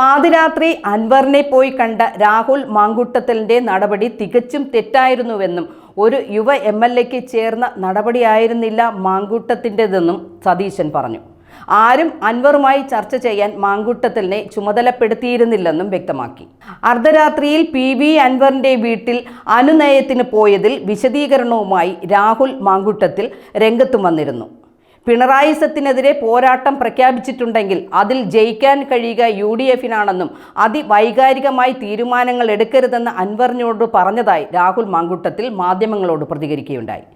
പാതിരാത്രി അൻവറിനെ പോയി കണ്ട രാഹുൽ മാങ്കൂട്ടത്തിലിന്റെ നടപടി തികച്ചും തെറ്റായിരുന്നുവെന്നും ഒരു യുവ MLAക്ക് ചേർന്ന നടപടിയായിരുന്നില്ല മാങ്കൂട്ടത്തിൻ്റെതെന്നും സതീശൻ പറഞ്ഞു. ആരും അൻവറുമായി ചർച്ച ചെയ്യാൻ മാങ്കൂട്ടത്തിലിനെ ചുമതലപ്പെടുത്തിയിരുന്നില്ലെന്നും വ്യക്തമാക്കി. അർദ്ധരാത്രിയിൽ PV അൻവറിന്റെ വീട്ടിൽ അനുനയത്തിന് പോയതിൽ വിശദീകരണവുമായി രാഹുൽ മാങ്കൂട്ടത്തിൽ രംഗത്തും വന്നിരുന്നു. പിണറായി സത്തിനെതിരെ പോരാട്ടം പ്രഖ്യാപിച്ചിട്ടുണ്ടെങ്കിൽ അതിൽ ജയിക്കാൻ കഴിയുക UDF-നാണെന്നും അതിവൈകാരികമായി തീരുമാനങ്ങൾ എടുക്കരുതെന്ന് അൻവറിനോട് പറഞ്ഞതായി രാഹുൽ മാങ്കൂട്ടത്തിൽ മാധ്യമങ്ങളോട് പ്രതികരിക്കുകയുണ്ടായി.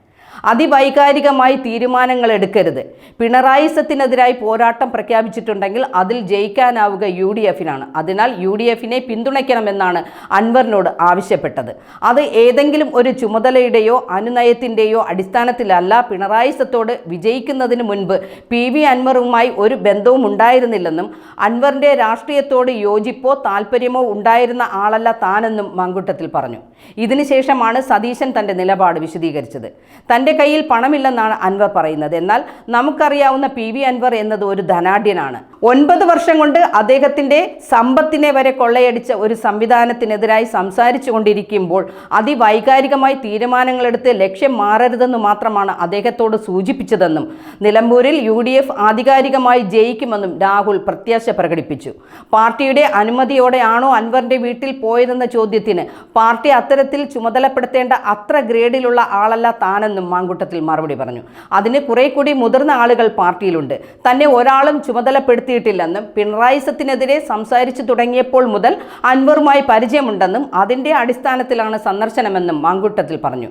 അതിവൈകാരികമായി തീരുമാനങ്ങൾ എടുക്കരുത്. പിണറായി സത്തിനെതിരായി പോരാട്ടം പ്രഖ്യാപിച്ചിട്ടുണ്ടെങ്കിൽ അതിൽ ജയിക്കാനാവുക UDF-നാണ്. അതിനാൽ UDF-നെ പിന്തുണയ്ക്കണമെന്നാണ് അൻവറിനോട് ആവശ്യപ്പെട്ടത്. അത് ഏതെങ്കിലും ഒരു ചുമതലയുടെയോ അനുനയത്തിൻ്റെയോ അടിസ്ഥാനത്തിലല്ല. പിണറായി സത്തോട് വിജയിക്കുന്നതിന് മുൻപ് PV അൻവറുമായി ഒരു ബന്ധവും ഉണ്ടായിരുന്നില്ലെന്നും അൻവറിൻ്റെ രാഷ്ട്രീയത്തോട് യോജിപ്പോ താല്പര്യമോ ഉണ്ടായിരുന്ന ആളല്ല താനെന്നും മാങ്കൂട്ടത്തിൽ പറഞ്ഞു. ഇതിനുശേഷമാണ് സതീശൻ തൻ്റെ നിലപാട് വിശദീകരിച്ചത്. തൻ്റെ കയ്യിൽ പണമില്ലെന്നാണ് അൻവർ പറയുന്നത്. എന്നാൽ നമുക്കറിയാവുന്ന PV അൻവർ എന്നത് ഒരു ധനാഢ്യനാണ്. 9 വർഷം കൊണ്ട് അദ്ദേഹത്തിൻ്റെ സമ്പത്തിനെ വരെ കൊള്ളയടിച്ച ഒരു സംവിധാനത്തിനെതിരായി സംസാരിച്ചു കൊണ്ടിരിക്കുമ്പോൾ അതിവൈകാരികമായി തീരുമാനങ്ങളെടുത്ത് ലക്ഷ്യം മാറരുതെന്ന് മാത്രമാണ് അദ്ദേഹത്തോട് സൂചിപ്പിച്ചതെന്നും നിലമ്പൂരിൽ UDF ആധികാരികമായി ജയിക്കുമെന്നും രാഹുൽ പ്രത്യാശ പ്രകടിപ്പിച്ചു. പാർട്ടിയുടെ അനുമതിയോടെയാണോ അൻവറിൻ്റെ വീട്ടിൽ പോയതെന്ന ചോദ്യത്തിന് പാർട്ടി അത്തരത്തിൽ ചുമതലപ്പെടുത്തേണ്ട അത്ര ഗ്രേഡിലുള്ള ആളല്ല താനെന്നും മാങ്കൂട്ടത്തിൽ മറുപടി പറഞ്ഞു. അതിന് കുറെ കൂടി മുതിർന്ന ആളുകൾ പാർട്ടിയിലുണ്ട്. തന്നെ ഒരാളും ചുമതലപ്പെടുത്തിയിട്ടില്ലെന്നും പിണറായി സത്തിനെതിരെ സംസാരിച്ചു തുടങ്ങിയപ്പോൾ മുതൽ അൻവറുമായി പരിചയമുണ്ടെന്നും അതിൻ്റെ അടിസ്ഥാനത്തിലാണ് സന്ദർശനമെന്നും മാങ്കൂട്ടത്തിൽ പറഞ്ഞു.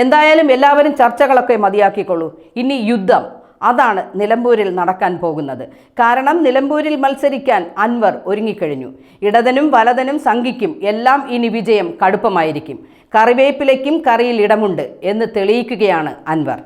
എന്തായാലും എല്ലാവരും ചർച്ചകളൊക്കെ മതിയാക്കിക്കൊള്ളൂ. ഇനി യുദ്ധം, അതാണ് നിലമ്പൂരിൽ നടക്കാൻ പോകുന്നത്. കാരണം നിലമ്പൂരിൽ മത്സരിക്കാൻ അൻവർ ഒരുങ്ങിക്കഴിഞ്ഞു. ഇടതനും വലതനും സംഘിക്കും എല്ലാം ഇനി വിജയം കടുപ്പമായിരിക്കും. കറിവേപ്പിലയ്ക്കും കറിയിൽ ഇടമുണ്ട് എന്ന് തെളിയിക്കുകയാണ് അൻവർ.